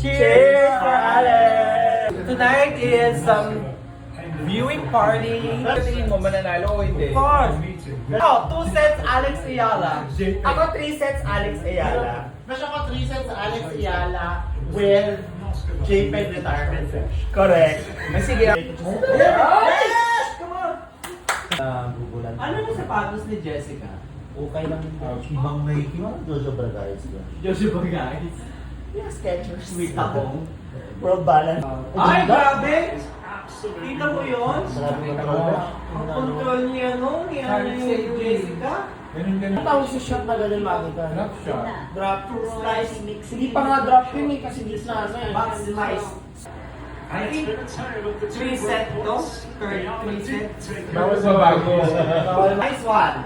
Cheers for Alex! Tonight is viewing party. Tingin mo mananalo o hindi? Of course! Oh, 2 sets Alex Ayala. Ako 3 sets Alex Ayala. Mas ako 3 sets Alex Ayala with JPEG retirement fresh. Correct. Sige. Yes! Come on! Gugulan. Ano yung sapatos ni Jessica? Okay lang yung ibang Nike. Jojo Bragais ba? Joshua guys. Yung Skechers. Sweet ako. World balance. Ay, grabe! Kita mo yun? Grabe mo naman. Ang control niya no? Ni ano yung Jessica? Ganun. Ang tawag sa shot na ganun makita. Drop shot. Drop slice mix. Hindi pa nga drop yun eh kasi gitna na eh. Box slice. I think 3 set to? 3 set? Bawal sa bago. Nice one!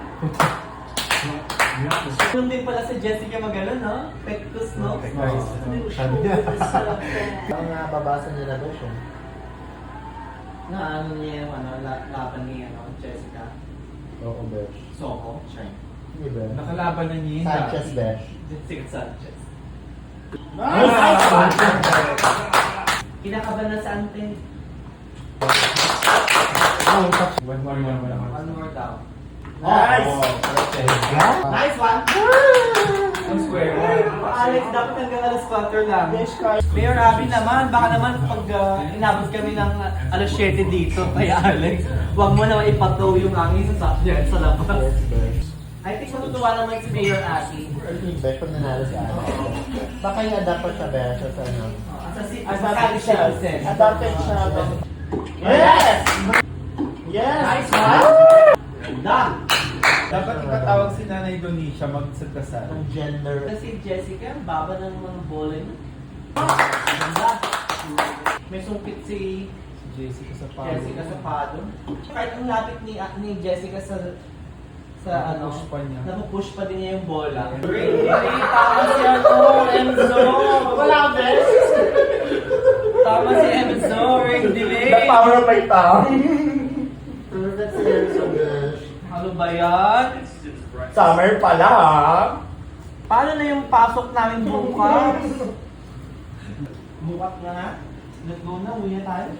Ganun din pala sa Jessica Magalo, no? Pectus, no? Sabi niya. Ang nababasa niya na ba siya? Na ano niya yung laban ni Jessica Oo, Besh. Soho, siya. Hindi ba? Nakalaban na niya. Sanchez, Besh. Jessica Sanchez. Nice! Kinakaban na sa ante. One more. One more down. Nice! Nice one! Ang square. Alex, dapat hanggang alas 4 lang. Yes, Carl. Mayor Abby naman, baka naman pag inabot kami ng alas 7 dito kay Alex, huwag mo naman ipatow yung aming sasakyan sa labas. Yes, Besh. I think matutuwa naman si Mayor Abby. Besh, pag nanalo si Alex. Baka i-adapt pa siya, Besh, sa ano. Asali siya. Adapted siya. Yes! Yes! Nice one! Ganda! Dapat ipatawag si Nanay Donisha magsadasal. Ang gender. Kasi Jessica, ang baba ng mga bola niya. Ganda! May sumpit si Jessica sa palo. Jessica sa pado. Kahit ang lapit ni Jessica sa ano, Napupush pa niya. napupush pa din niya yung bola. Really? Tama si Enzo! Wala, Besh! Tama si Enzo! Ring delay! The power of my tongue. Perfect si Enzo, Besh. Ano ba yan? Summer pala, ha? Paano na yung pasok namin bukas? Bukas na nga? Let's go na, uwi na tayo.